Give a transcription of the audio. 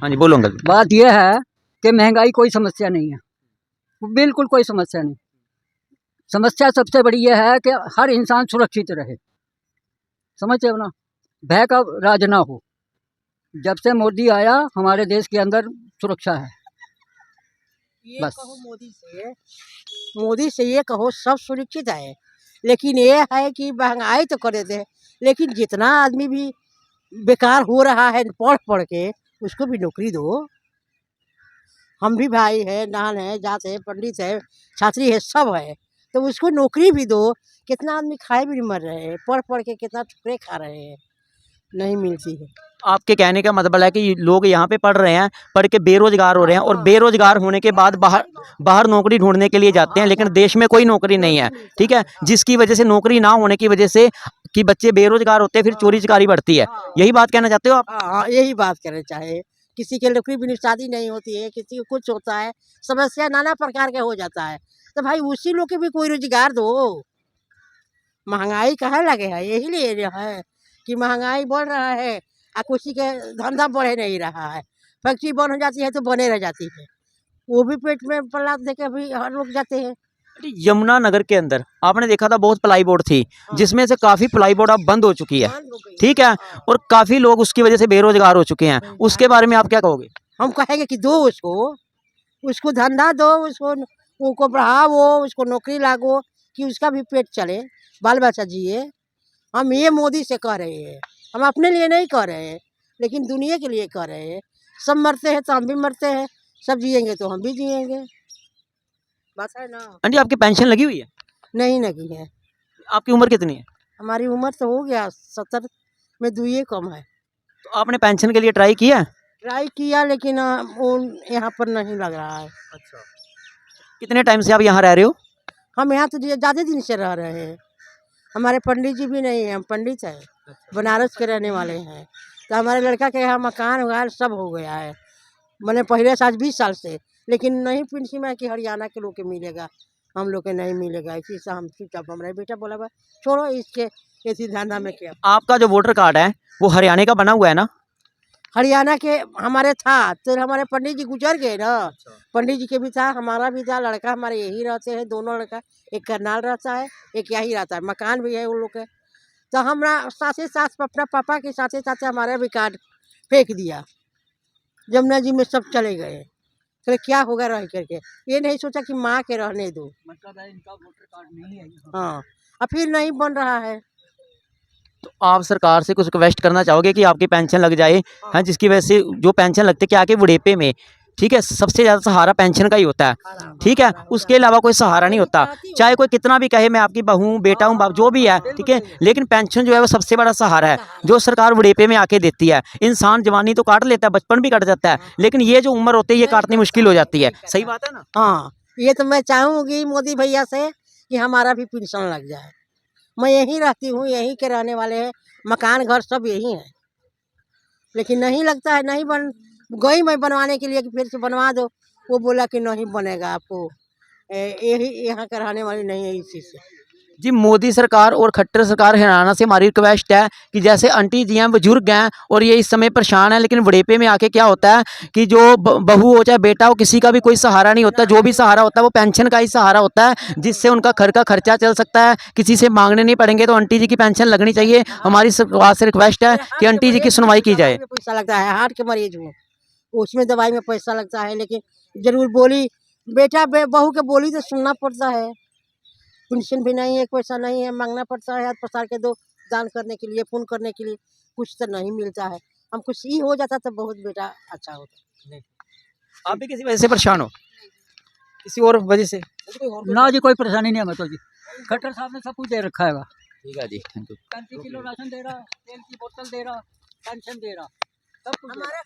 हाँ जी, बोलो अंकल। बात यह है कि महंगाई कोई समस्या नहीं है, बिल्कुल कोई समस्या नहीं। समस्या सबसे बड़ी यह है कि हर इंसान सुरक्षित रहे, समझते हो ना, भय का राज ना हो। जब से मोदी आया हमारे देश के अंदर सुरक्षा है। ये बस। कहो मोदी से ये कहो सब सुरक्षित है, लेकिन ये है कि महंगाई तो कर देते हैं, लेकिन जितना आदमी भी बेकार हो रहा है पढ़ पढ़ के, उसको भी नौकरी दो। हम भी भाई है, नान है, जात है, पंडित है, छात्री है, सब है, तो उसको नौकरी भी दो। कितना आदमी खाए भी नहीं मर रहे हैं, पढ़ पढ़ के कितना ठुकरे खा रहे हैं, नहीं मिलती है। आपके कहने का मतलब है कि लोग यहाँ पे पढ़ रहे हैं, पढ़ के बेरोजगार हो रहे हैं, और बेरोजगार होने के बाद बाहर नौकरी ढूंढने के लिए जाते हैं, लेकिन देश में कोई नौकरी नहीं है। ठीक है, जिसकी वजह से नौकरी ना होने की वजह से कि बच्चे बेरोजगार होते हैं, फिर चोरी चकारी बढ़ती है। यही बात कहना चाहते हो आप? हाँ, यही बात करना चाहे। किसी के नौकरी बिना शादी नहीं होती है, किसी को कुछ होता है, समस्या नाना प्रकार का हो जाता है, तो भाई उसी लोग के भी कोई रोजगार दो। महंगाई कहाँ लगे है, यही लिए है कि महंगाई बढ़ रहा है और किसी के धंधा बढ़े नहीं रहा है। फैक्ट्री बंद हो जाती है तो बने रह जाती है, वो भी पेट में पल्ला दे के भी हर रुक जाते हैं। यमुनानगर के अंदर आपने देखा था बहुत प्लाई बोर्ड थी, जिसमें से काफी प्लाई बोर्ड अब बंद हो चुकी है। बंद हो गई। ठीक है, और काफी लोग उसकी वजह से बेरोजगार हो चुके हैं। उसके बारे में आप क्या कहोगे? हम कहेंगे कि दो उसको धंधा दो, उसको बढ़ाओ, उसको नौकरी लागो कि उसका भी पेट चले, बाल बच्चा जिए। हम ये मोदी से कह रहे हैं, हम अपने लिए नहीं कह रहे हैं, लेकिन दुनिया के लिए कह रहे हैं। सब मरते हैं तो हम भी मरते हैं, सब जिएंगे तो हम भी जिएंगे, बात है ना। आंटी, आपकी पेंशन लगी हुई है? नहीं लगी है। आपकी उम्र कितनी है? हमारी उम्र तो हो गया 70 में, 2 कम है। तो आपने पेंशन के लिए ट्राई किया? ट्राई किया, लेकिन वो यहाँ पर नहीं लग रहा है। अच्छा, कितने टाइम से आप यहाँ रह रहे हो? हम यहाँ तो ज़्यादा दिन से रह रहे हैं। हमारे पंडित जी भी नहीं है, हम पंडित हैं, बनारस के रहने वाले हैं। तो हमारे लड़का के यहाँ मकान वकान सब हो गया है, मैंने पहले साल 20 साल से, लेकिन नहीं पेंशन में कि हरियाणा के लोग के मिलेगा, हम लोग के नहीं मिलेगा। इसी से हम चुपचाप, हमारा बेटा बोला भाई छोड़ो इसके, इसी धंधा में क्या। आपका जो वोटर कार्ड है वो हरियाणा का बना हुआ है ना? हरियाणा के हमारे था, तो हमारे पंडित जी गुजर गए ना। पंडित जी के भी था, हमारा भी था, लड़का हमारे यही रहते हैं, दोनों लड़का, एक करनाल रहता है, एक यही रहता है, मकान भी है उन लोग के। तो हमारा साथ साथ अपना पापा के साथ साथ हमारा भी कार्ड फेंक दिया, जमुना जी में सब चले गए। तो क्या होगा रह करके, ये नहीं सोचा कि माँ के रहने दो। मतलब है इनका वोटर कार्ड नहीं है। हाँ, और फिर नहीं बन रहा है। तो आप सरकार से कुछ रिक्वेस्ट करना चाहोगे कि आपकी पेंशन लग जाए? हाँ, जिसकी वजह से जो पेंशन लगती है कि आके बुढ़ेपे में, ठीक है, सबसे ज़्यादा सहारा पेंशन का ही होता है। ठीक है, उसके अलावा कोई सहारा नहीं होता। चाहे कोई कितना भी कहे मैं आपकी बहू हूँ, बेटा हूँ, बाप जो भी है, ठीक है, लेकिन पेंशन जो है वो सबसे बड़ा सहारा है, जो सरकार बुढ़ेपे में आके देती है। इंसान जवानी तो काट लेता है, बचपन भी कट जाता है, लेकिन ये जो उम्र होती है ये काटनी मुश्किल हो जाती है। सही बात है ना? हाँ, ये तो मैं चाहूँगी मोदी भैया से कि हमारा भी पेंशन लग जाए। मैं यहीं रहती हूँ, यहीं के रहने वाले हैं, मकान घर सब यही है, लेकिन नहीं लगता है, नहीं बन गई मैं बनवाने के लिए कि फिर से बनवा दो, वो बोला कि नहीं बनेगा आपको, यही यहाँ के रहने वाली नहीं है इसी से। जी, मोदी सरकार और खट्टर सरकार हरियाणा से हमारी रिक्वेस्ट है कि जैसे आंटी जी हैं, बुजुर्ग हैं और ये इस समय परेशान है, लेकिन बुढ़ेपे में आके क्या होता है कि जो बहू हो चाहे बेटा हो, किसी का भी कोई सहारा नहीं होता। जो भी सहारा होता है वो पेंशन का ही सहारा होता है, जिससे उनका घर का खर्चा चल सकता है, किसी से मांगने नहीं पड़ेंगे। तो आंटी जी की पेंशन लगनी चाहिए। हमारी सरकार से रिक्वेस्ट है कि आंटी जी की सुनवाई की जाए। पैसा लगता है, हार्ट के मरीज हूँ, उसमें दवाई में पैसा लगता है, लेकिन जरूर बोली बेटा बहू के बोली तो सुनना पड़ता है। पेंशन भी नहीं है, पैसा नहीं है, मांगना पड़ता है हाथ पसार के, दो दान करने के लिए, फोन करने के लिए, कुछ तो नहीं मिलता है। हम कुछ ही हो जाता तो बहुत बेटा अच्छा होता। आप भी किसी वजह से परेशान हो? किसी और वजह से? ना जी, कोई परेशानी नहीं है। मैं तो जी खट्टर साहब ने सब कुछ दे रखा है। ठीक है जी, थैंक यू। 35 किलो राशन दे रहा, तेल की बोतल दे रहा, पेंशन दे रहा, सब कुछ दे रहा।